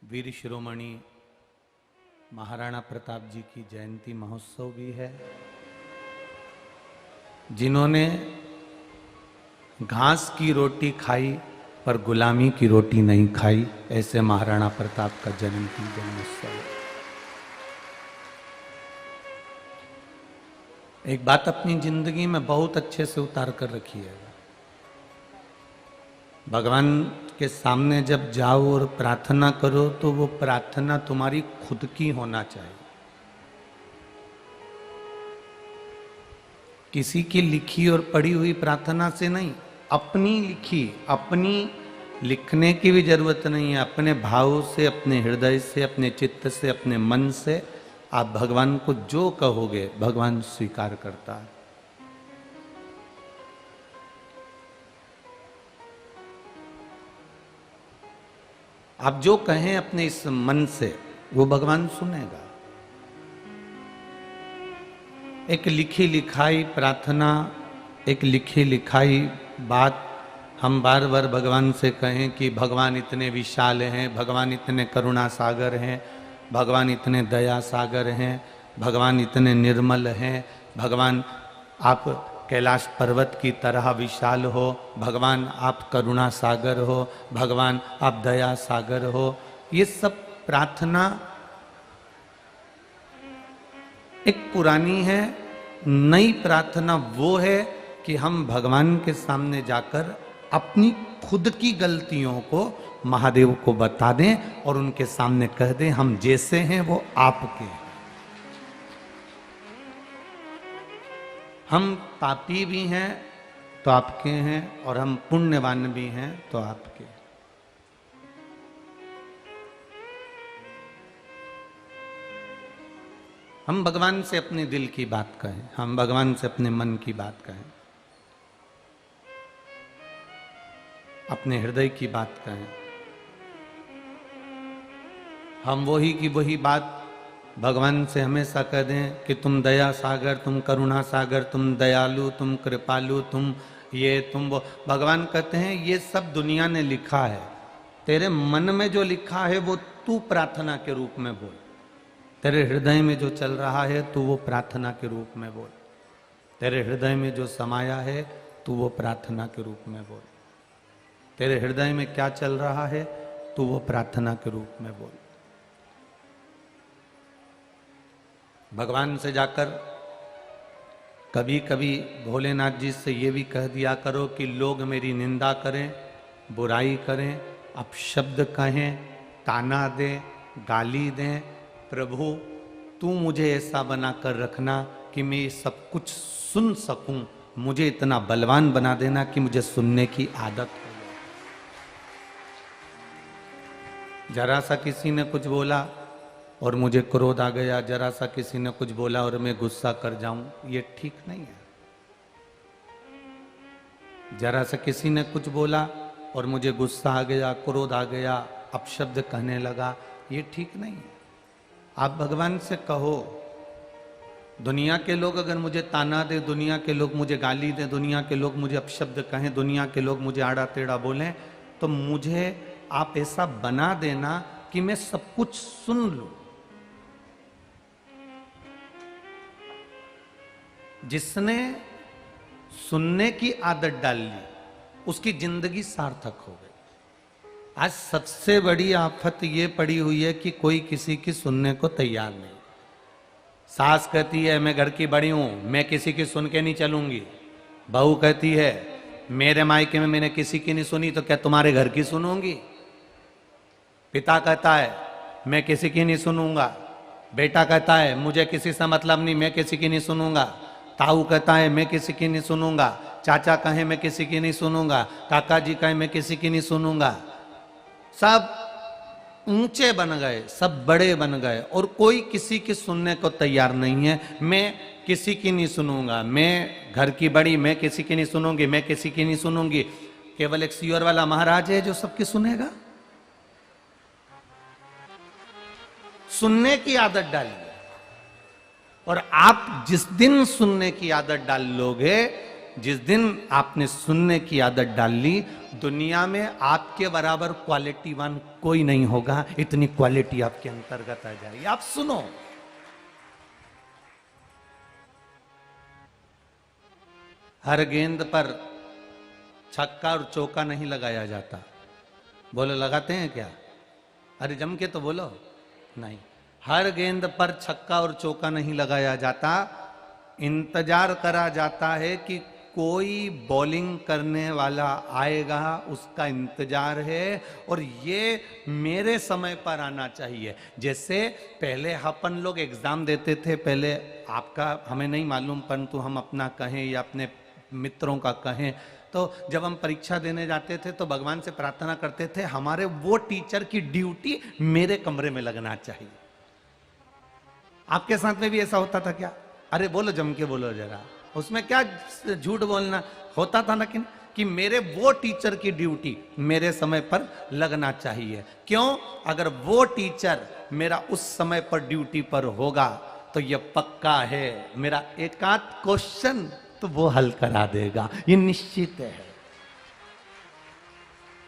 वीर शिरोमणि महाराणा प्रताप जी की जयंती महोत्सव भी है। जिन्होंने घास की रोटी खाई पर गुलामी की रोटी नहीं खाई, ऐसे महाराणा प्रताप का जयंती जन्मोत्सव है। एक बात अपनी जिंदगी में बहुत अच्छे से उतार कर रखिएगा। भगवान के सामने जब जाओ और प्रार्थना करो तो वो प्रार्थना तुम्हारी खुद की होना चाहिए, किसी की लिखी और पढ़ी हुई प्रार्थना से नहीं। अपनी लिखी, अपनी लिखने की भी जरूरत नहीं है। अपने भाव से, अपने हृदय से, अपने चित्त से, अपने मन से आप भगवान को जो कहोगे भगवान स्वीकार करता है। आप जो कहें अपने इस मन से वो भगवान सुनेगा। एक लिखी लिखाई प्रार्थना, एक लिखी लिखाई बात हम बार बार भगवान से कहें कि भगवान इतने विशाल हैं, भगवान इतने करुणा सागर हैं, भगवान इतने दया सागर हैं, भगवान इतने निर्मल हैं, भगवान आप कैलाश पर्वत की तरह विशाल हो, भगवान आप करुणा सागर हो, भगवान आप दया सागर हो। ये सब प्रार्थना एक पुरानी है। नई प्रार्थना वो है कि हम भगवान के सामने जाकर अपनी खुद की गलतियों को महादेव को बता दें और उनके सामने कह दें हम जैसे हैं वो आपके हैं। हम पापी भी हैं तो आपके हैं और हम पुण्यवान भी हैं तो आपके। हम भगवान से अपने दिल की बात कहें, हम भगवान से अपने मन की बात कहें, अपने हृदय की बात कहें। हम वही की वही बात भगवान से हमेशा कह दें कि तुम दया सागर, तुम करुणा सागर, तुम दयालु, तुम कृपालु, तुम ये तुम वो। भगवान कहते हैं ये सब दुनिया ने लिखा है, तेरे मन में जो लिखा है वो तू प्रार्थना के रूप में बोल। तेरे हृदय में जो चल रहा है तू वो प्रार्थना के रूप में बोल। तेरे हृदय में जो समाया है तू वो प्रार्थना के रूप में बोल। तेरे हृदय में क्या चल रहा है तू वो प्रार्थना के रूप में बोल। भगवान से जाकर कभी कभी भोलेनाथ जी से ये भी कह दिया करो कि लोग मेरी निंदा करें, बुराई करें, अपशब्द कहें, ताना दें, गाली दें, प्रभु तू मुझे ऐसा बना कर रखना कि मैं सब कुछ सुन सकूं। मुझे इतना बलवान बना देना कि मुझे सुनने की आदत हो जाए। जरा सा किसी ने कुछ बोला और मुझे क्रोध आ गया, जरा सा किसी ने कुछ बोला और मैं गुस्सा कर जाऊं, ये ठीक नहीं है। जरा सा किसी ने कुछ बोला और मुझे गुस्सा आ गया, क्रोध आ गया, अपशब्द कहने लगा, ये ठीक नहीं है। आप भगवान से कहो, दुनिया के लोग अगर मुझे ताना दे, दुनिया के लोग मुझे गाली दें, दुनिया के लोग मुझे अपशब्द कहें, दुनिया के लोग मुझे आड़ा टेढ़ा बोलें, तो मुझे आप ऐसा बना देना कि मैं सब कुछ सुन लूं। जिसने सुनने की आदत डाल ली उसकी जिंदगी सार्थक हो गई। आज सबसे बड़ी आफत ये पड़ी हुई है कि कोई किसी की सुनने को तैयार नहीं। सास कहती है मैं घर की बड़ी हूं, मैं किसी की सुन के नहीं चलूंगी। बहू कहती है मेरे मायके में मैंने किसी की नहीं सुनी तो क्या तुम्हारे घर की सुनूंगी। पिता कहता है मैं किसी की नहीं सुनूंगा। बेटा कहता है मुझे किसी से मतलब नहीं, मैं किसी की नहीं सुनूंगा। ताऊ कहता है मैं किसी की नहीं सुनूंगा। चाचा कहे मैं किसी की नहीं सुनूंगा। काका जी कहे मैं किसी की नहीं सुनूंगा। सब ऊंचे बन गए, सब बड़े बन गए और कोई किसी की सुनने को तैयार नहीं है। मैं किसी की नहीं सुनूंगा, मैं घर की बड़ी, मैं किसी की नहीं सुनूंगी, मैं किसी की नहीं सुनूंगी। केवल एक सियोर वाला महाराज है जो सबकी सुनेगा। सुनने की आदत डालिए और आप जिस दिन सुनने की आदत डाल लोगे जिस दिन आपने सुनने की आदत डाल ली, दुनिया में आपके बराबर क्वालिटीवान कोई नहीं होगा, इतनी क्वालिटी आपके अंतर्गत आ जाएगी। आप सुनो। हर गेंद पर छक्का और चौका नहीं लगाया जाता। बोलो लगाते हैं क्या? अरे जम के तो बोलो। नहीं, हर गेंद पर छक्का और चौका नहीं लगाया जाता। इंतजार करा जाता है कि कोई बॉलिंग करने वाला आएगा, उसका इंतजार है, और ये मेरे समय पर आना चाहिए। जैसे पहले अपन लोग एग्जाम देते थे, पहले आपका हमें नहीं मालूम, परंतु हम अपना कहें या अपने मित्रों का कहें, तो जब हम परीक्षा देने जाते थे तो भगवान से प्रार्थना करते थे हमारे वो टीचर की ड्यूटी मेरे कमरे में लगना चाहिए। आपके साथ में भी ऐसा होता था क्या? अरे बोलो, जम के बोलो जरा, उसमें क्या झूठ बोलना होता था ना कि मेरे वो टीचर की ड्यूटी मेरे समय पर लगना चाहिए। क्यों? अगर वो टीचर मेरा उस समय पर ड्यूटी पर होगा तो ये पक्का है मेरा एक आध क्वेश्चन तो वो हल करा देगा, ये निश्चित है।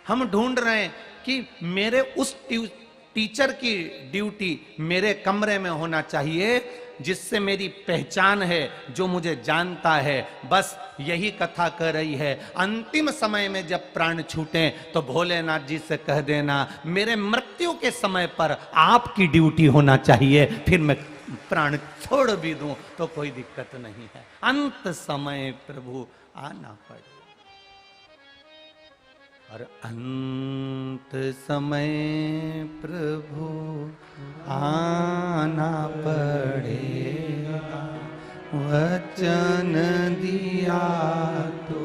हम ढूंढ रहे हैं कि मेरे उस टीचर की ड्यूटी मेरे कमरे में होना चाहिए, जिससे मेरी पहचान है, जो मुझे जानता है। बस यही कथा कह रही है, अंतिम समय में जब प्राण छूटे तो भोलेनाथ जी से कह देना मेरे मृत्यु के समय पर आपकी ड्यूटी होना चाहिए, फिर मैं प्राण छोड़ भी दूं तो कोई दिक्कत नहीं है। अंत समय प्रभु आना पड़े, और अंत समय प्रभु आना पड़ेगा, वचन दिया तो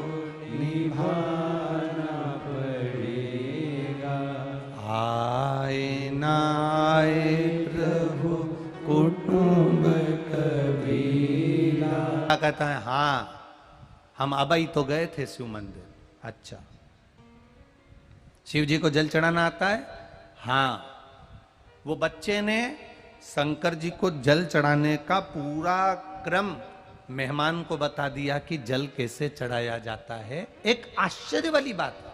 निभाना पड़ेगा। आए ना आए प्रभु कुटुंब कबीला। क्या कहता है? हाँ, हम अबई तो गए थे शिव मंदिर। अच्छा, शिव जी को जल चढ़ाना आता है? हाँ। वो बच्चे ने शंकर जी को जल चढ़ाने का पूरा क्रम मेहमान को बता दिया कि जल कैसे चढ़ाया जाता है। एक आश्चर्य वाली बात है,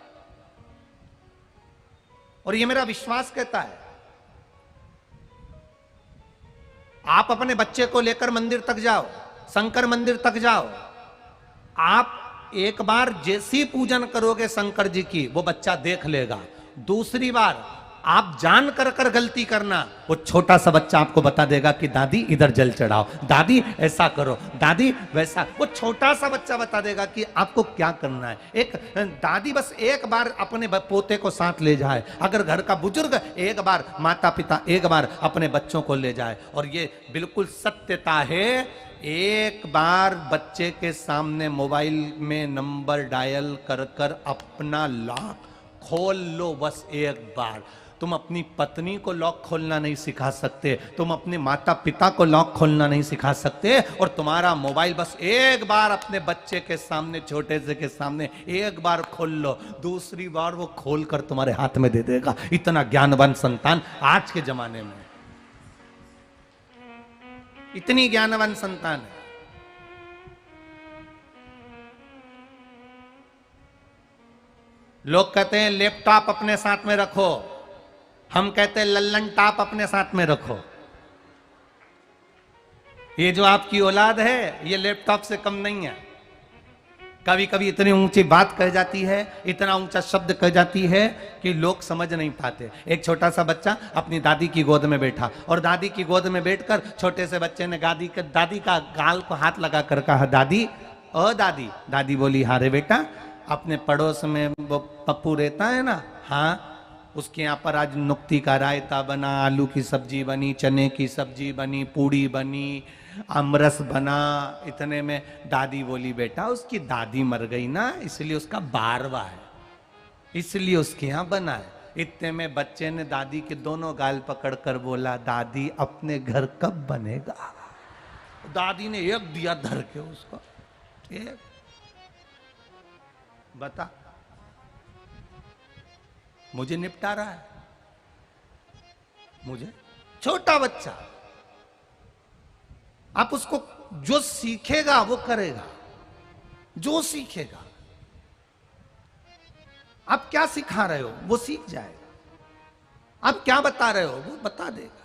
और ये मेरा विश्वास कहता है। आप अपने बच्चे को लेकर मंदिर तक जाओ, शंकर मंदिर तक जाओ, आप एक बार जैसी पूजन करोगे शंकर जी की, वो बच्चा देख लेगा। दूसरी बार आप जान कर गलती करना, वो छोटा सा बच्चा आपको बता देगा कि दादी इधर जल चढ़ाओ, दादी ऐसा करो, दादी वैसा। वो छोटा सा बच्चा बता देगा कि आपको क्या करना है। एक दादी बस एक बार अपने पोते को साथ ले जाए, अगर घर का बुजुर्ग एक बार, माता पिता एक बार अपने बच्चों को ले जाए। और ये बिल्कुल सत्यता है, एक बार बच्चे के सामने मोबाइल में नंबर डायल कर अपना लॉक खोल लो, बस एक बार। तुम अपनी पत्नी को लॉक खोलना नहीं सिखा सकते, तुम अपने माता पिता को लॉक खोलना नहीं सिखा सकते, और तुम्हारा मोबाइल बस एक बार अपने बच्चे के सामने, छोटे से के सामने एक बार खोल लो, दूसरी बार वो खोलकर तुम्हारे हाथ में दे देगा। इतना ज्ञानवान संतान आज के जमाने में, इतनी ज्ञानवान संतान है। लोग कहते हैं लैपटॉप अपने साथ में रखो, हम कहते हैं लल्लन टॉप अपने साथ में रखो। ये जो आपकी औलाद है ये लैपटॉप से कम नहीं है। कभी कभी इतनी ऊंची बात कह जाती है, इतना ऊंचा शब्द कह जाती है कि लोग समझ नहीं पाते। एक छोटा सा बच्चा अपनी दादी की गोद में बैठा, और दादी की गोद में बैठकर छोटे से बच्चे ने दादी का गाल को हाथ लगा कर कहा, दादी ओ दादी। दादी बोली, हाँ रे बेटा, अपने पड़ोस में वो पप्पू रहता है ना, हाँ, उसके यहाँ पर आज नुक्ती का रायता बना, आलू की सब्जी बनी, चने की सब्जी बनी, पूड़ी बनी, अमरस बना। इतने में दादी बोली, बेटा उसकी दादी मर गई ना, इसलिए उसका बारवा है, इसलिए उसके यहाँ बना है। इतने में बच्चे ने दादी के दोनों गाल पकड़कर बोला, दादी अपने घर कब बनेगा? दादी ने एक दिया धर के उसको, एक बता, मुझे निपटा रहा है, मुझे। छोटा बच्चा, आप उसको जो सीखेगा वो करेगा। जो सीखेगा। आप क्या सिखा रहे हो वो सीख जाएगा, आप क्या बता रहे हो वो बता देगा।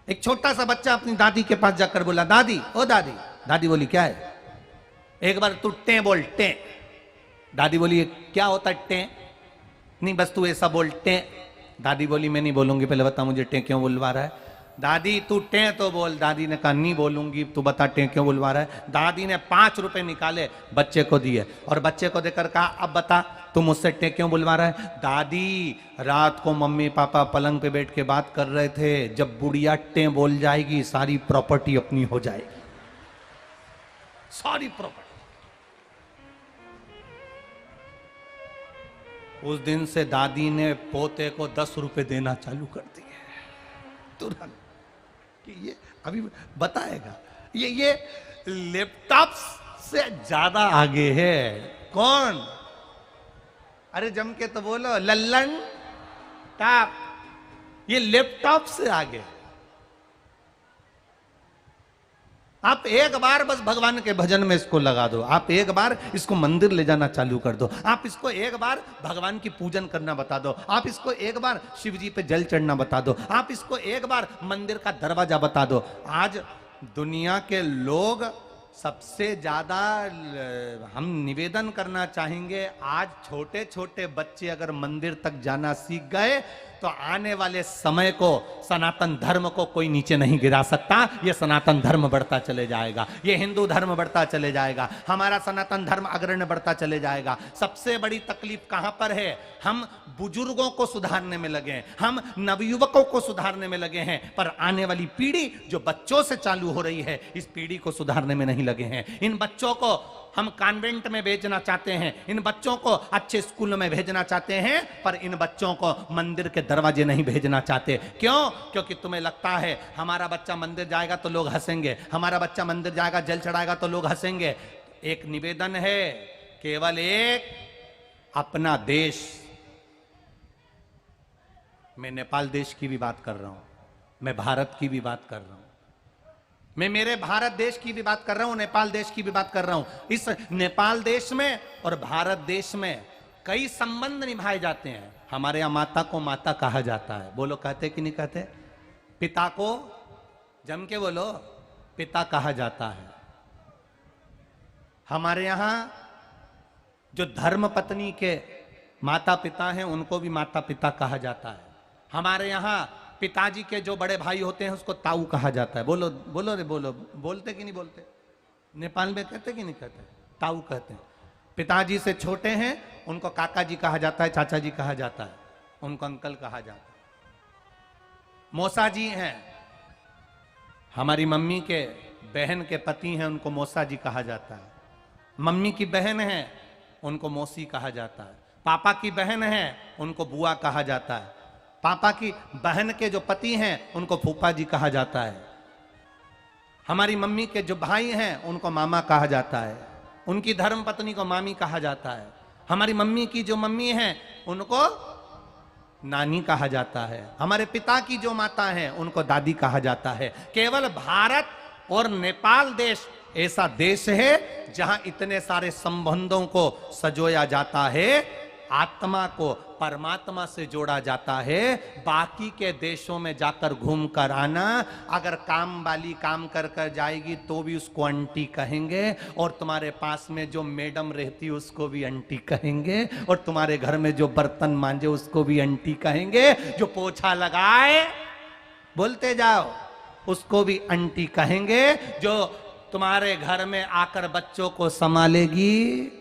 एक छोटा सा बच्चा अपनी दादी के पास जाकर बोला, दादी ओ दादी। दादी बोली क्या है? एक बार तू टे बोल टे। दादी बोली क्या होता है टे? नहीं बस तू ऐसा बोल टे। दादी बोली मैं नहीं बोलूंगी, पहले बता मुझे टे क्यों बुलवा रहा है। दादी तू टे तो बोल। दादी ने कहा नहीं बोलूंगी, तू बता टे क्यों बुलवा रहा है। दादी ने 5 रुपए निकाले बच्चे को दिए और बच्चे को देकर कहा अब बता तू मुझसे टे क्यों बुलवा रहा है। दादी रात को मम्मी पापा पलंग पे बैठ के बात कर रहे थे, जब बुढ़िया टे बोल जाएगी सारी प्रॉपर्टी अपनी हो जाएगी, सारी प्रॉपर्टी। उस दिन से दादी ने पोते को 10 रुपए देना चालू कर दिए तुरंत, कि ये अभी बताएगा। ये लैपटॉप से ज्यादा आगे है। कौन? अरे जम के तो बोलो, लल्लन टॉप। ये लैपटॉप से आगे। आप एक बार बस भगवान के भजन में इसको लगा दो, आप एक बार इसको मंदिर ले जाना चालू कर दो, आप इसको एक बार भगवान की पूजन करना बता दो, आप इसको एक बार शिव जी पे जल चढ़ना बता दो, आप इसको एक बार मंदिर का दरवाजा बता दो। आज दुनिया के लोग सबसे ज्यादा हम निवेदन करना चाहेंगे, आज छोटे छोटे बच्चे अगर मंदिर तक जाना सीख गए तो आने वाले समय को सनातन धर्म को कोई नीचे नहीं गिरा सकता। ये सनातन धर्म बढ़ता चले जाएगा, ये हिंदू धर्म बढ़ता चले जाएगा, हमारा सनातन धर्म अग्रणी बढ़ता चले जाएगा। सबसे बड़ी तकलीफ कहां पर है? हम बुजुर्गों को सुधारने में लगे हैं, हम नवयुवकों को सुधारने में लगे हैं, पर आने वाली पीढ़ी जो बच्चों से चालू हो रही है, इस पीढ़ी को सुधारने में नहीं लगे हैं। इन बच्चों को हम कॉन्वेंट में भेजना चाहते हैं, इन बच्चों को अच्छे स्कूल में भेजना चाहते हैं, पर इन बच्चों को मंदिर के दरवाजे नहीं भेजना चाहते। क्यों? क्योंकि तुम्हें लगता है हमारा बच्चा मंदिर जाएगा तो लोग हंसेंगे, हमारा बच्चा मंदिर जाएगा जल चढ़ाएगा तो लोग हंसेंगे। एक निवेदन है, केवल एक अपना देश, मैं नेपाल देश की भी बात कर रहा हूं, मैं भारत की भी बात कर रहा हूं, मैं मेरे भारत देश की भी बात कर रहा हूं, नेपाल देश की भी बात कर रहा हूं। इस नेपाल देश में और भारत देश में कई संबंध निभाए जाते हैं। हमारे यहां माता को माता कहा जाता है, बोलो कहते कि नहीं कहते? पिता को जम के बोलो, पिता कहा जाता है। हमारे यहां जो धर्म पत्नी के माता पिता हैं उनको भी माता पिता कहा जाता है। हमारे यहां पिताजी के जो बड़े भाई होते हैं उसको ताऊ कहा जाता है। बोलो बोलो रे बोलो, बोलते कि नहीं बोलते? नेपाल में कहते कि नहीं कहते? ताऊ कहते हैं। पिताजी से छोटे हैं उनको काका जी कहा जाता है, चाचा जी कहा जाता है, उनको अंकल कहा जाता है। मौसा जी हैं, हमारी मम्मी के बहन के पति हैं, उनको मौसा जी कहा जाता है। मम्मी की बहन है उनको मौसी कहा जाता है। पापा की बहन है उनको बुआ कहा जाता है। पापा की बहन के जो पति हैं उनको फूफा जी कहा जाता है। हमारी मम्मी के जो भाई हैं उनको मामा कहा जाता है। उनकी धर्म पत्नी को मामी कहा जाता है। हमारी मम्मी की जो मम्मी हैं उनको नानी कहा जाता है। हमारे पिता की जो माता हैं उनको दादी कहा जाता है। केवल भारत और नेपाल देश ऐसा देश है जहां इतने सारे संबंधों को सजोया जाता है, आत्मा को परमात्मा से जोड़ा जाता है। बाकी के देशों में जाकर घूम कर आना, अगर काम वाली काम कर कर जाएगी तो भी उसको आंटी कहेंगे, और तुम्हारे पास में जो मैडम रहती है उसको भी आंटी कहेंगे, और तुम्हारे घर में जो बर्तन मांजे उसको भी आंटी कहेंगे, जो पोछा लगाए बोलते जाओ उसको भी आंटी कहेंगे, जो तुम्हारे घर में आकर बच्चों को संभालेगी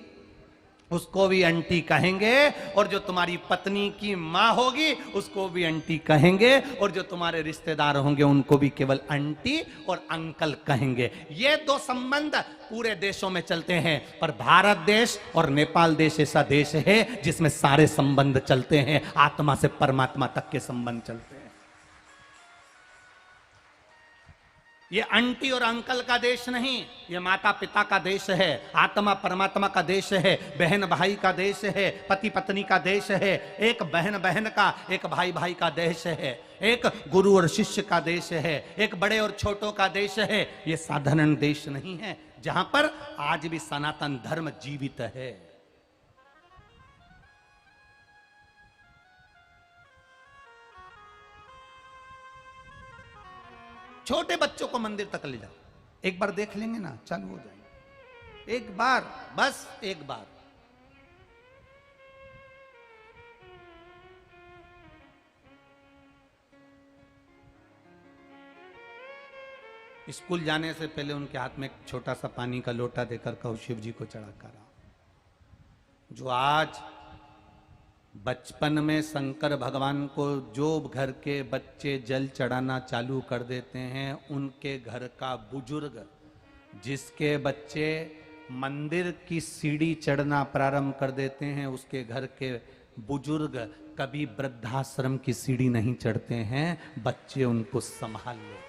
उसको भी आंटी कहेंगे, और जो तुम्हारी पत्नी की माँ होगी उसको भी आंटी कहेंगे, और जो तुम्हारे रिश्तेदार होंगे उनको भी केवल आंटी और अंकल कहेंगे। ये दो संबंध पूरे देशों में चलते हैं, पर भारत देश और नेपाल देश ऐसा देश है जिसमें सारे संबंध चलते हैं, आत्मा से परमात्मा तक के संबंध चलते हैं। ये आंटी और अंकल का देश नहीं, ये माता पिता का देश है, आत्मा परमात्मा का देश है, बहन भाई का देश है, पति पत्नी का देश है, एक बहन बहन का, एक भाई भाई का देश है, एक गुरु और शिष्य का देश है, एक बड़े और छोटों का देश है। ये साधारण देश नहीं है, जहां पर आज भी सनातन धर्म जीवित है। छोटे बच्चों को मंदिर तक ले जाओ, एक बार देख लेंगे ना, चालू हो जाएंगे। एक बार, बस एक बार। स्कूल जाने से पहले उनके हाथ में एक छोटा सा पानी का लोटा देकर कहो शिव जी को चढ़ा कर आओ। जो आज बचपन में शंकर भगवान को जो घर के बच्चे जल चढ़ाना चालू कर देते हैं, उनके घर का बुजुर्ग, जिसके बच्चे मंदिर की सीढ़ी चढ़ना प्रारंभ कर देते हैं, उसके घर के बुजुर्ग कभी वृद्धाश्रम की सीढ़ी नहीं चढ़ते हैं, बच्चे उनको संभाल लेते हैं।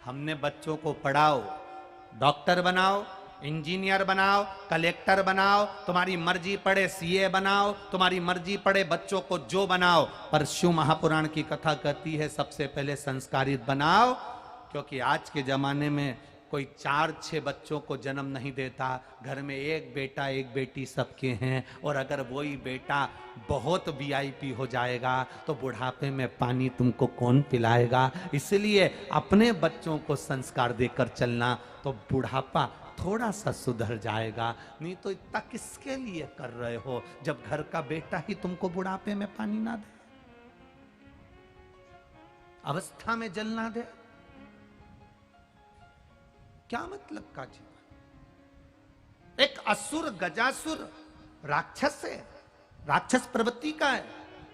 हमने बच्चों को पढ़ाओ, डॉक्टर बनाओ, इंजीनियर बनाओ, कलेक्टर बनाओ, तुम्हारी मर्जी पड़े सीए बनाओ, तुम्हारी मर्जी पड़े बच्चों को जो बनाओ, पर शिव महापुराण की कथा कहती है सबसे पहले संस्कारित बनाओ। क्योंकि आज के जमाने में कोई 4-6 बच्चों को जन्म नहीं देता, घर में एक बेटा एक बेटी सबके हैं, और अगर वही बेटा बहुत वीआईपी हो जाएगा तो बुढ़ापे में पानी तुमको कौन पिलाएगा। इसलिए अपने बच्चों को संस्कार देकर चलना, तो बुढ़ापा थोड़ा सा सुधर जाएगा। नहीं तो इतना किसके लिए कर रहे हो जब घर का बेटा ही तुमको बुढ़ापे में पानी ना दे, अवस्था में जल ना दे, क्या मतलब का जीवन। एक असुर गजासुर राक्षस है, राक्षस प्रवृत्ति का है,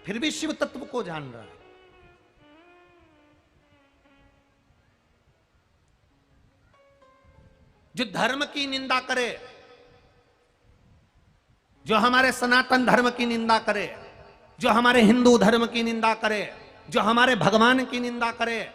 फिर भी शिव तत्व को जान रहा है। जो धर्म की निंदा करे, जो हमारे सनातन धर्म की निंदा करे, जो हमारे हिंदू धर्म की निंदा करे, जो हमारे भगवान की निंदा करे,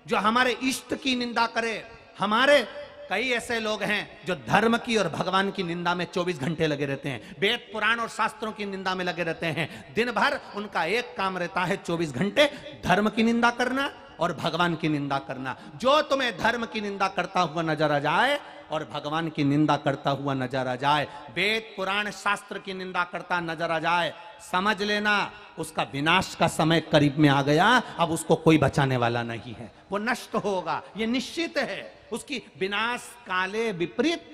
जो हमारे इष्ट की निंदा करे। हमारे कई ऐसे लोग हैं जो धर्म की और भगवान की निंदा में 24 घंटे लगे रहते हैं, वेद पुराण और शास्त्रों की निंदा में लगे रहते हैं। दिन भर उनका एक काम रहता है 24 घंटे धर्म की निंदा करना और भगवान की निंदा करना। जो तुम्हें धर्म की निंदा करता हुआ नजर आ जाए और भगवान की निंदा करता हुआ नजर आ जाए, वेद पुराण शास्त्र की निंदा करता नजर आ जाए, समझ लेना उसका विनाश का समय करीब में आ गया। अब उसको कोई बचाने वाला नहीं है, वो नष्ट होगा, ये निश्चित है। उसकी विनाश काले विपरीत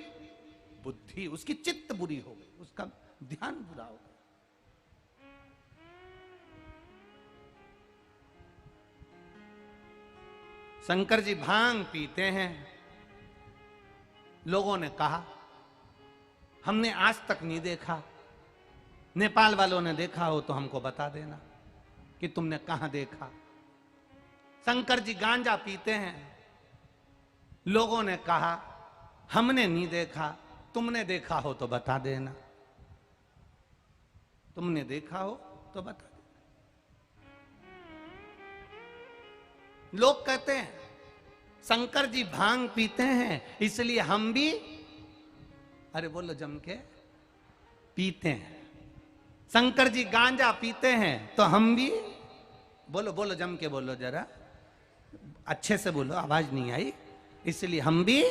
बुद्धि, उसकी चित्त बुरी हो गई, उसका ध्यान बुरा हो गया। शंकर जी भांग पीते हैं। लोगों ने कहा हमने आज तक नहीं देखा, नेपाल वालों ने देखा हो तो हमको बता देना कि तुमने कहां देखा। शंकर जी गांजा पीते हैं। लोगों ने कहा हमने नहीं देखा, तुमने देखा हो तो बता देना, तुमने देखा हो तो बता देना। लोग कहते हैं शंकर जी भांग पीते हैं इसलिए हम भी, अरे बोलो जम के, पीते हैं। शंकर जी गांजा पीते हैं तो हम भी, बोलो बोलो जम के बोलो, जरा अच्छे से बोलो, आवाज नहीं आई। इसलिए हम भी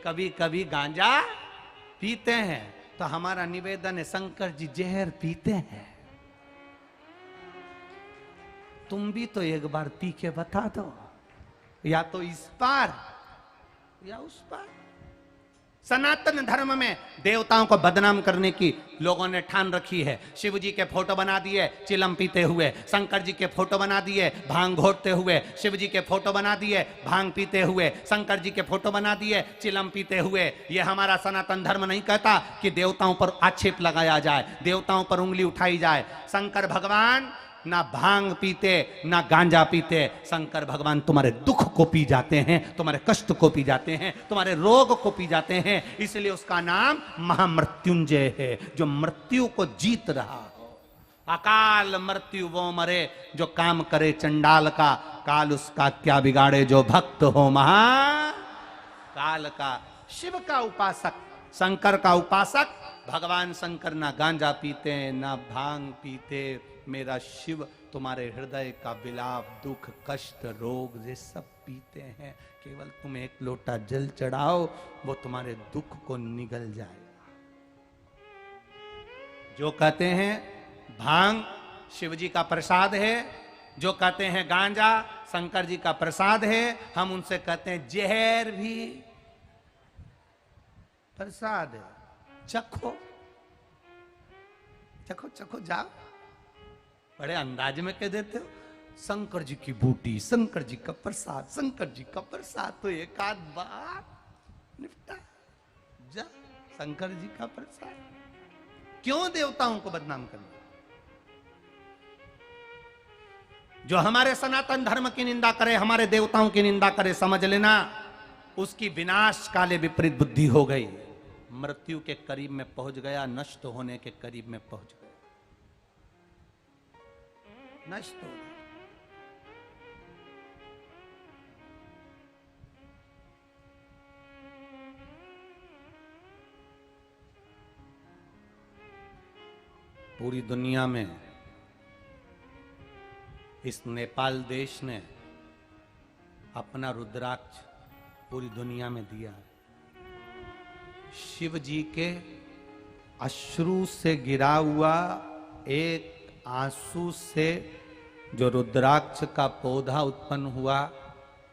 कभी कभी गांजा पीते हैं। तो हमारा निवेदन है, शंकर जी जहर पीते हैं, तुम भी तो एक बार पी के बता दो, या तो इस पार या उस पार। सनातन धर्म में देवताओं को बदनाम करने की लोगों ने ठान रखी है। शिव जी के फोटो बना दिए चिलम पीते हुए, शंकर जी के फोटो बना दिए भांग घोटते हुए, शिव जी के फोटो बना दिए भांग पीते हुए, शंकर जी के फोटो बना दिए चिलम पीते हुए। यह हमारा सनातन धर्म नहीं कहता कि देवताओं पर आक्षेप लगाया जाए, देवताओं पर उंगली उठाई जाए। शंकर भगवान ना भांग पीते ना गांजा पीते। शंकर भगवान तुम्हारे दुख को पी जाते हैं, तुम्हारे कष्ट को पी जाते हैं, तुम्हारे रोग को पी जाते हैं। इसलिए उसका नाम महामृत्युंजय है, जो मृत्यु को जीत रहा हो। अकाल मृत्यु वो मरे जो काम करे चंडाल का, काल उसका क्या बिगाड़े जो भक्त हो महा काल का। शिव का उपासक, शंकर का उपासक, भगवान शंकर ना गांजा पीते ना भांग पीते, मेरा शिव तुम्हारे हृदय का विलाप, दुख, कष्ट, रोग ये सब पीते हैं। केवल तुम एक लोटा जल चढ़ाओ, वो तुम्हारे दुख को निगल जाएगा। जो कहते हैं भांग शिव जी का प्रसाद है, जो कहते हैं गांजा शंकर जी का प्रसाद है, हम उनसे कहते हैं जहर भी प्रसाद है, चखो चखो चखो जाओ। बड़े अंदाज में कह देते हो शंकर जी की बूटी, शंकर जी का प्रसाद, शंकर जी का प्रसाद, तो एक आध बार निपटा जा। शंकर जी का प्रसाद क्यों देवताओं को बदनाम करना? जो हमारे सनातन धर्म की निंदा करे, हमारे देवताओं की निंदा करे, समझ लेना उसकी विनाश काले विपरीत बुद्धि हो गई, मृत्यु के करीब में पहुंच गया, नष्ट होने के करीब में पहुंच गया, नष्ट हो गया। पूरी दुनिया में इस नेपाल देश ने अपना रुद्राक्ष पूरी दुनिया में दिया। शिव जी के अश्रु से गिरा हुआ एक आंसू से जो रुद्राक्ष का पौधा उत्पन्न हुआ,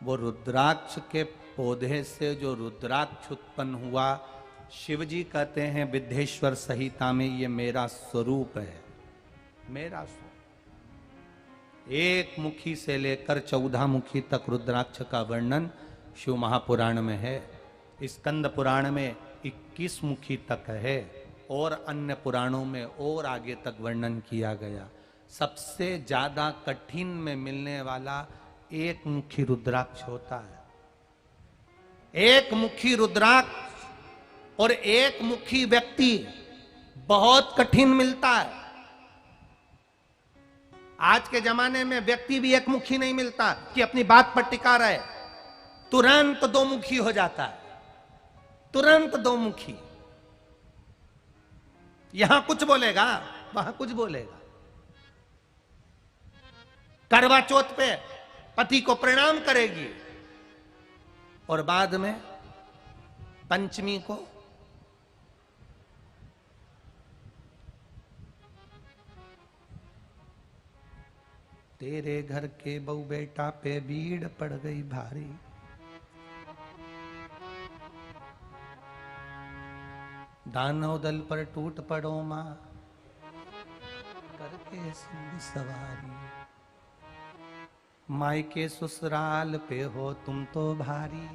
वो रुद्राक्ष के पौधे से जो रुद्राक्ष उत्पन्न हुआ, शिव जी कहते हैं विद्येश्वर संहिता में, ये मेरा स्वरूप है, मेरा स्वरूप। एक मुखी से लेकर 14 मुखी तक रुद्राक्ष का वर्णन शिव महापुराण में है। स्कंद पुराण में 21 मुखी तक है और अन्य पुराणों में और आगे तक वर्णन किया गया। सबसे ज्यादा कठिन में मिलने वाला एक मुखी रुद्राक्ष होता है। एक मुखी रुद्राक्ष और एक मुखी व्यक्ति बहुत कठिन मिलता है। आज के जमाने में व्यक्ति भी एक मुखी नहीं मिलता कि अपनी बात पर टिका रहे, तुरंत दो मुखी हो जाता है, तुरंत दो मुखी। यहां कुछ बोलेगा वहां कुछ बोलेगा। करवा चौथ पे पति को प्रणाम करेगी और बाद में पंचमी को तेरे घर के बहू बेटा पे भीड़ पड़ गई भारी, दानव दल पर टूट पड़ो मां करके सिंह सवारी, मायके ससुराल पे हो तुम तो भारी,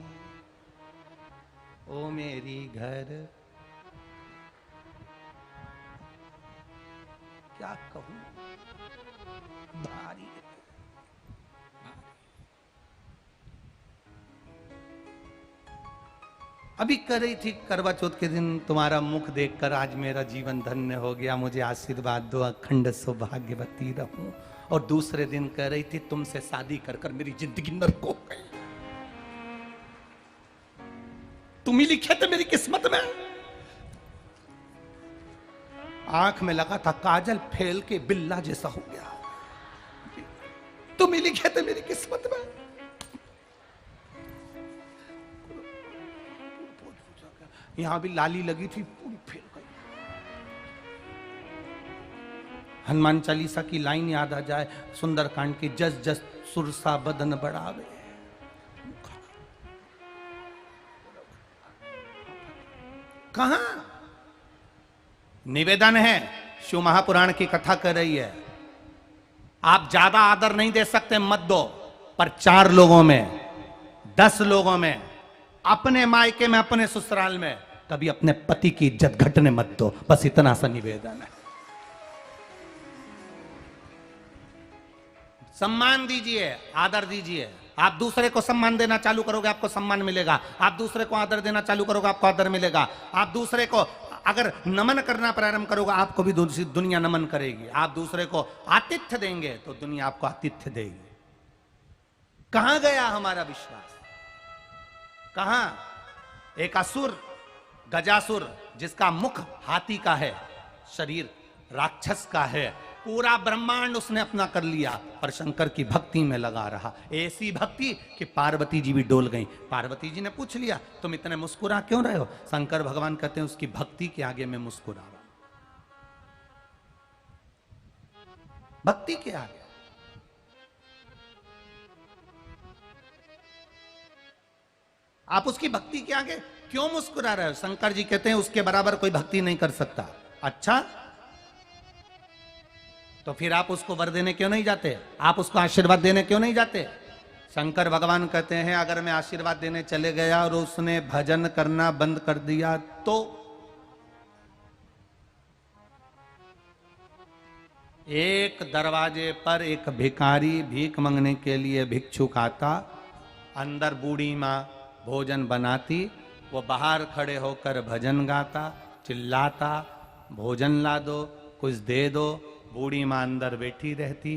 ओ मेरी घर। क्या कहूं, भारी। अभी कर रही थी करवा चौथ के दिन तुम्हारा मुख देखकर आज मेरा जीवन धन्य हो गया, मुझे आशीर्वाद दो, अखंड सौभाग्यवती रहूं। और दूसरे दिन कह रही थी तुमसे शादी कर कर मेरी जिंदगी नरक हो गई, तुम ही लिखे थे मेरी किस्मत में। आंख में लगा था काजल फेल के बिल्ला जैसा हो गया, तुम ही लिखे थे मेरी किस्मत में। यहां भी लाली लगी थी, पूरी फेल गई। हनुमान चालीसा की लाइन याद आ जाए, सुंदरकांड की, जस जस सुरसा बदन बढ़ावे। कहां निवेदन है, शिव महापुराण की कथा कर रही है। आप ज्यादा आदर नहीं दे सकते, मत दो, पर 4 लोगों में, 10 लोगों में, अपने मायके में, अपने ससुराल में, कभी अपने पति की इज्जत घटने मत दो। बस इतना सा निवेदन है। सम्मान दीजिए, आदर दीजिए। आप दूसरे को सम्मान देना चालू करोगे, आपको सम्मान मिलेगा। आप दूसरे को आदर देना चालू करोगे, आपको आदर मिलेगा। आप दूसरे को अगर नमन करना प्रारंभ करोगे आपको भी दुनिया नमन करेगी। आप दूसरे को आतिथ्य देंगे तो दुनिया आपको आतिथ्य देगी। कहां गया हमारा विश्वास? कहां? एक असुर गजासुर जिसका मुख हाथी का है, शरीर राक्षस का है, पूरा ब्रह्मांड उसने अपना कर लिया, पर शंकर की भक्ति में लगा रहा। ऐसी भक्ति कि पार्वती जी भी डोल गई। पार्वती जी ने पूछ लिया तुम इतने मुस्कुरा क्यों रहे हो? शंकर भगवान कहते हैं उसकी भक्ति के आगे मैं मुस्कुरा रहा। भक्ति के आगे। आप उसकी भक्ति के आगे क्यों मुस्कुरा रहे हो? शंकर जी कहते हैं उसके बराबर कोई भक्ति नहीं कर सकता। अच्छा, तो फिर आप उसको वर देने क्यों नहीं जाते? आप उसको आशीर्वाद देने क्यों नहीं जाते? शंकर भगवान कहते हैं अगर मैं आशीर्वाद देने चले गया और उसने भजन करना बंद कर दिया तो? एक दरवाजे पर एक भिखारी भीख मांगने के लिए भिक्षुक आता, अंदर बूढ़ी मां भोजन बनाती, वो बाहर खड़े होकर भजन गाता, चिल्लाता, भोजन ला दो, कुछ दे दो। बूढ़ी मां अंदर बैठी रहती,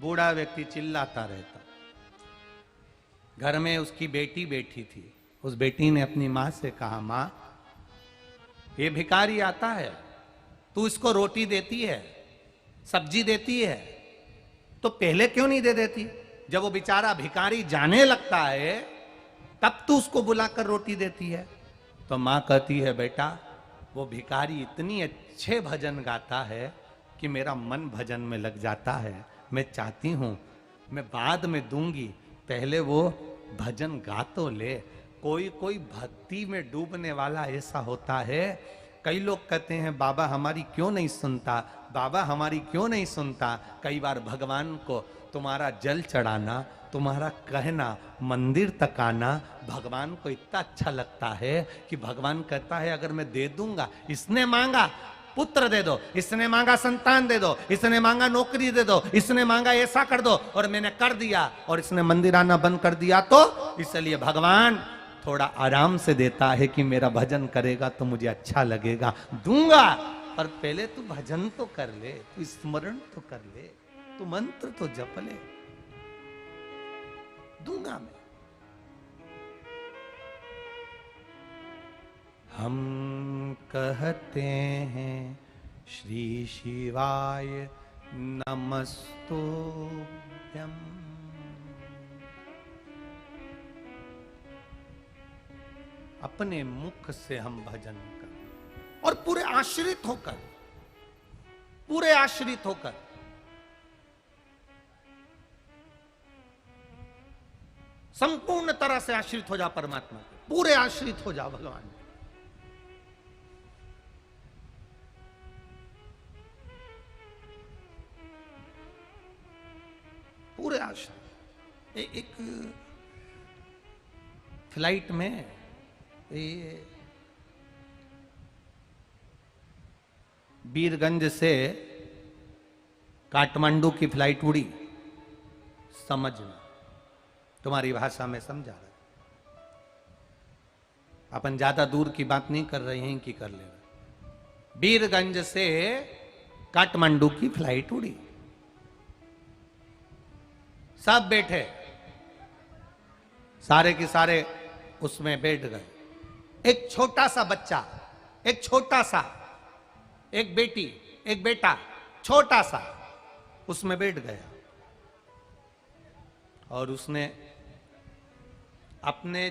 बूढ़ा व्यक्ति चिल्लाता रहता। घर में उसकी बेटी बैठी थी। उस बेटी ने अपनी मां से कहा, मां ये भिखारी आता है, तू इसको रोटी देती है, सब्जी देती है, तो पहले क्यों नहीं दे देती? जब वो बेचारा भिखारी जाने लगता है तब तू उसको बुलाकर रोटी देती है। तो मां कहती है बेटा वो भिखारी इतनी अच्छे भजन गाता है कि मेरा मन भजन में लग जाता है। मैं चाहती हूं मैं बाद में दूंगी, पहले वो भजन गा तो ले। कोई कोई भक्ति में डूबने वाला ऐसा होता है। कई लोग कहते हैं बाबा हमारी क्यों नहीं सुनता, बाबा हमारी क्यों नहीं सुनता। कई बार भगवान को तुम्हारा जल चढ़ाना, तुम्हारा कहना, मंदिर तक आना भगवान को इतना अच्छा लगता है कि भगवान कहता है अगर मैं दे दूंगा, इसने मांगा पुत्र दे दो, इसने मांगा संतान दे दो, इसने मांगा नौकरी दे दो, इसने मांगा ऐसा कर दो, और मैंने कर दिया, और इसने मंदिर आना बंद कर दिया, तो इसलिए भगवान थोड़ा आराम से देता है कि मेरा भजन करेगा तो मुझे अच्छा लगेगा, दूंगा। पर पहले तू भजन तो कर ले, तू स्मरण तो कर ले, तू मंत्र तो जप ले, दूंगा मैं। हम कहते हैं श्री शिवाय नमस्तुभ्यं। अपने मुख से हम भजन कर, और पूरे आश्रित होकर, पूरे आश्रित होकर। संपूर्ण तरह से आश्रित हो जा परमात्मा पे, पूरे आश्रित हो जा भगवान। पूरे आश्रित। एक फ्लाइट में बीरगंज से काठमांडू की फ्लाइट उड़ी, समझना तुम्हारी भाषा में समझा रहा। अपन ज्यादा दूर की बात नहीं कर रहे हैं कि कर ले। बीरगंज से काठमांडू की फ्लाइट उड़ी, सब बैठे, सारे के सारे उसमें बैठ गए। एक छोटा सा बच्चा, एक छोटा सा, एक बेटी, एक बेटा, छोटा सा उसमें बैठ गया, और उसने अपने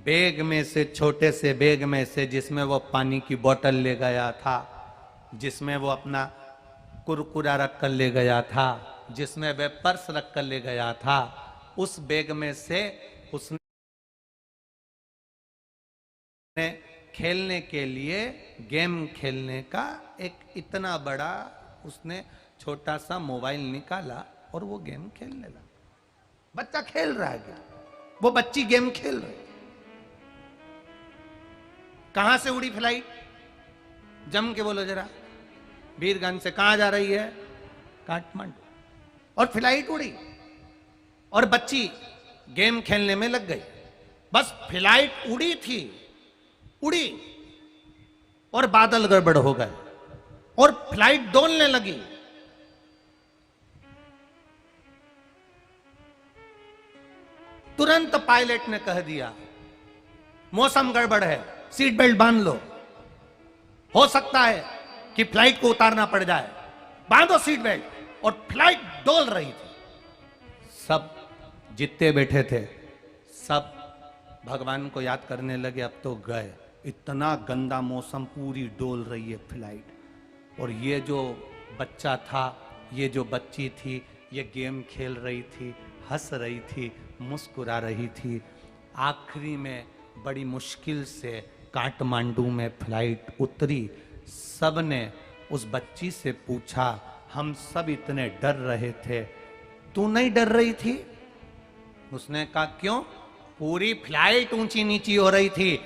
बैग में से, छोटे से बैग में से, जिसमें वो पानी की बोतल ले गया था, जिसमें वो अपना कुरकुरा रख कर ले गया था, जिसमें वह पर्स रख कर ले गया था, उस बैग में से उसने खेलने के लिए, गेम खेलने का एक इतना बड़ा उसने छोटा सा मोबाइल निकाला और वो गेम खेलने लगा। बच्चा खेल रहा है, वो बच्ची गेम खेल रही। कहां से उड़ी फ्लाइट? जम के बोलो जरा। बीरगंज से कहां जा रही है? काठमांडू। और फ्लाइट उड़ी और बच्ची गेम खेलने में लग गई। बस फ्लाइट उड़ी थी, उड़ी, और बादल गड़बड़ हो गए और फ्लाइट डोलने लगी। तुरंत पायलट ने कह दिया मौसम गड़बड़ है, सीट बेल्ट बांध लो, हो सकता है कि फ्लाइट को उतारना पड़ जाए, बांधो सीट बेल्ट। और फ्लाइट डोल रही थी। सब जितने बैठे थे सब भगवान को याद करने लगे, अब तो गए, इतना गंदा मौसम, पूरी डोल रही है फ्लाइट। और ये जो बच्चा था, ये जो बच्ची थी, ये गेम खेल रही थी, हंस रही थी, मुस्कुरा रही थी। आखिरी में बड़ी मुश्किल से काठमांडू में फ्लाइट उतरी। सब ने उस बच्ची से पूछा, हम सब इतने डर रहे थे, तू नहीं डर रही थी? उसने कहा क्यों? पूरी फ्लाइट ऊंची नीची हो रही थी,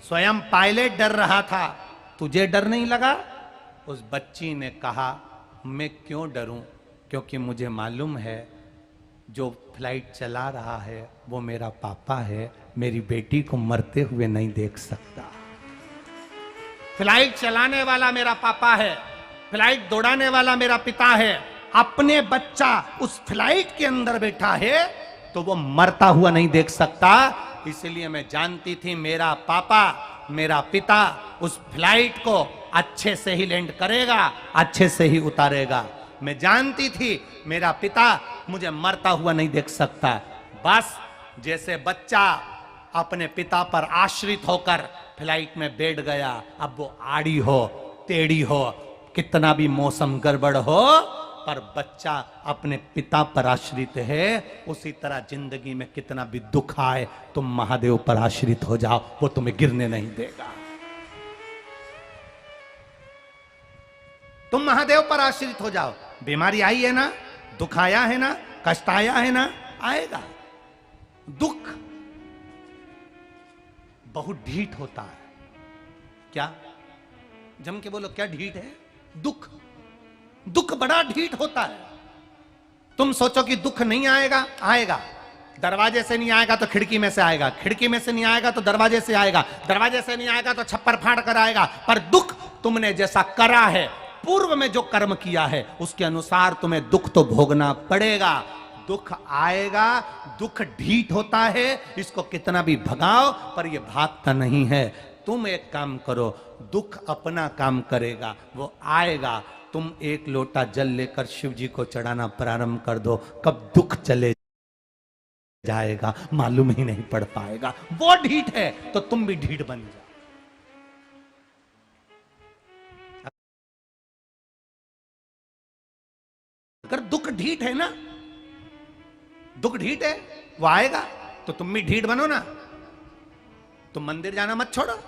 स्वयं पायलट डर रहा था, तुझे डर नहीं लगा? उस बच्ची ने कहा मैं क्यों डरूं, क्योंकि मुझे मालूम है जो फ्लाइट चला रहा है वो मेरा पापा है, मेरी बेटी को मरते हुए नहीं देख सकता। फ्लाइट चलाने वाला मेरा पापा है, फ्लाइट दौड़ाने वाला मेरा पिता है। अपने बच्चा उस फ्लाइट के अंदर बैठा है तो वो मरता हुआ नहीं देख सकता। इसलिए मैं जानती थी मेरा पापा, मेरा पिता उस फ्लाइट को अच्छे से ही लैंड करेगा, अच्छे से ही उतारेगा। मैं जानती थी मेरा पिता मुझे मरता हुआ नहीं देख सकता। बस जैसे बच्चा अपने पिता पर आश्रित होकर फ्लाइट में बैठ गया, अब वो आड़ी हो टेढ़ी हो, कितना भी मौसम गड़बड़ हो, पर बच्चा अपने पिता पर आश्रित है। उसी तरह जिंदगी में कितना भी दुख आए, तुम महादेव पर आश्रित हो जाओ, वो तुम्हें गिरने नहीं देगा। तुम महादेव पर आश्रित हो जाओ। बीमारी आई है ना, दुख आया है ना, कष्ट आया है ना, आएगा। दुख बहुत ढीठ होता है। क्या? जम के बोलो, क्या ढीठ है? दुख। दुख बड़ा ढीठ होता है। तुम सोचो कि दुख नहीं आएगा, आएगा। दरवाजे से नहीं आएगा तो खिड़की में से आएगा, खिड़की में से नहीं आएगा तो दरवाजे से आएगा, दरवाजे से नहीं आएगा तो छप्पर फाड़ कर आएगा। पर दुख तुमने जैसा करा है, पूर्व में जो कर्म किया है, उसके अनुसार तुम्हें दुख तो भोगना पड़ेगा। दुख आएगा, दुख ढीठ होता है, इसको कितना भी भगाओ पर यह भागता नहीं है। तुम एक काम करो, दुख अपना काम करेगा, वो आएगा। तुम एक लोटा जल लेकर शिव जी को चढ़ाना प्रारंभ कर दो, कब दुख चले जाएगा मालूम ही नहीं पड़ पाएगा। वो ढीठ है तो तुम भी ढीठ बन जाओ। अगर दुख ढीठ है ना, दुख ढीठ है, वो आएगा तो तुम भी ढीठ बनो ना। तुम मंदिर जाना मत छोड़ो।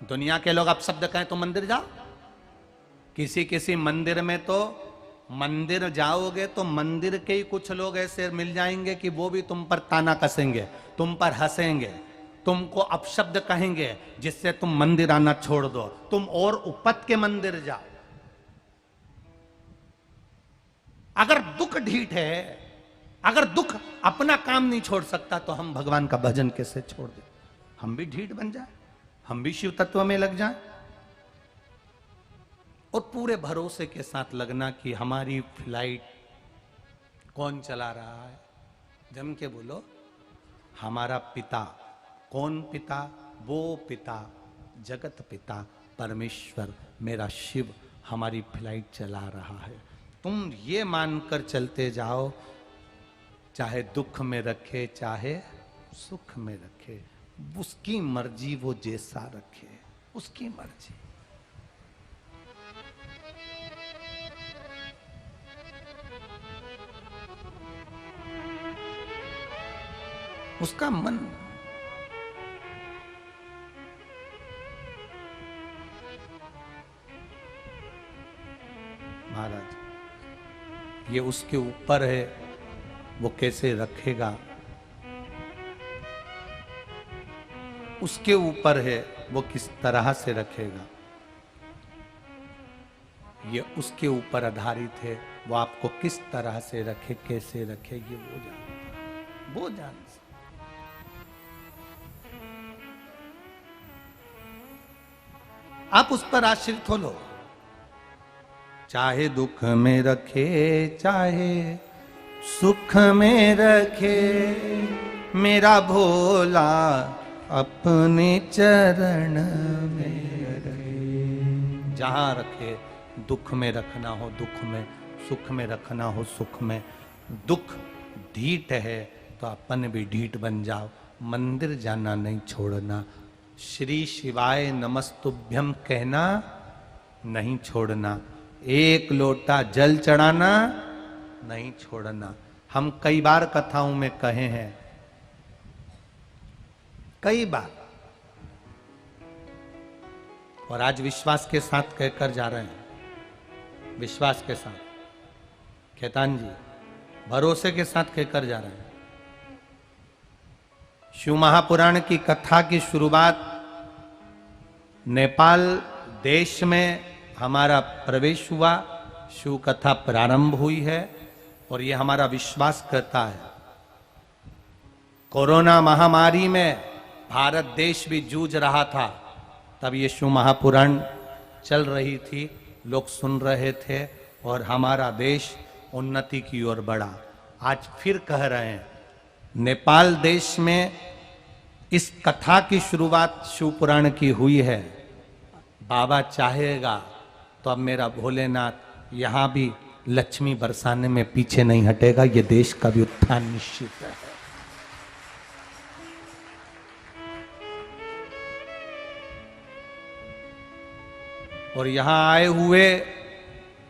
दुनिया के लोग अब शब्द कहें तो मंदिर जाओ। किसी किसी मंदिर में तो मंदिर जाओगे तो मंदिर के ही कुछ लोग ऐसे मिल जाएंगे कि वो भी तुम पर ताना कसेंगे, तुम पर हंसेंगे, तुमको अपशब्द कहेंगे, जिससे तुम मंदिर आना छोड़ दो। तुम और उपत के मंदिर जाओ। अगर दुख ढीठ है, अगर दुख अपना काम नहीं छोड़ सकता, तो हम भगवान का भजन कैसे छोड़ दें? हम भी ढीठ बन जाए, हम भी शिव तत्व में लग जाएं, और पूरे भरोसे के साथ लगना कि हमारी फ्लाइट कौन चला रहा है? जम के बोलो, हमारा पिता। कौन पिता? वो पिता, जगत पिता परमेश्वर, मेरा शिव हमारी फ्लाइट चला रहा है। तुम ये मानकर चलते जाओ, चाहे दुख में रखे चाहे सुख में रखे, उसकी मर्जी, वो जैसा रखे, उसकी मर्जी। उसका मन। महाराज, ये उसके ऊपर है, वो कैसे रखेगा, उसके ऊपर है, वो किस तरह से रखेगा, ये उसके ऊपर आधारित है। वो आपको किस तरह से रखे, कैसे रखेगी, वो जानता है, वो जानता। आप उस पर आश्रित हो लो। चाहे दुख में रखे चाहे सुख में रखे, मेरा भोला अपने चरण में रखे। जहां रखे, दुख में रखना हो दुख में, सुख में रखना हो सुख में। दुख ढीठ है तो अपन भी ढीठ बन जाओ, मंदिर जाना नहीं छोड़ना, श्री शिवाय नमस्तुभ्यम कहना नहीं छोड़ना, एक लोटा जल चढ़ाना नहीं छोड़ना। हम कई बार कथाओं में कहे हैं, कई बार, और आज विश्वास के साथ कहकर जा रहे हैं, विश्वास के साथ खेतान जी भरोसे के साथ कहकर जा रहे हैं। शिव महापुराण की कथा की शुरुआत नेपाल देश में हमारा प्रवेश हुआ, शिव कथा प्रारंभ हुई है और यह हमारा विश्वास करता है। कोरोना महामारी में भारत देश भी जूझ रहा था, तब ये शिव महापुराण चल रही थी, लोग सुन रहे थे और हमारा देश उन्नति की ओर बढ़ा। आज फिर कह रहे हैं, नेपाल देश में इस कथा की शुरुआत शिव पुराण की हुई है। बाबा चाहेगा तो अब मेरा भोलेनाथ यहां भी लक्ष्मी बरसाने में पीछे नहीं हटेगा, ये देश का भी उत्थान निश्चित है। और यहां आए हुए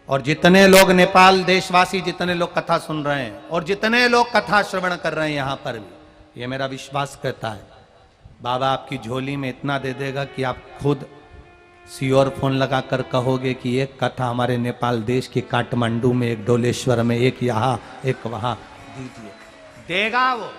और जितने लोग नेपाल देशवासी, जितने लोग कथा सुन रहे हैं और जितने लोग कथा श्रवण कर रहे हैं यहां पर भी, ये मेरा विश्वास करता है बाबा आपकी झोली में इतना दे देगा कि आप खुद सियोर फोन लगाकर कहोगे कि एक कथा हमारे नेपाल देश के काठमांडू में, एक डोलेश्वर में, एक यहाँ एक वहां दीजिए। देगा वो।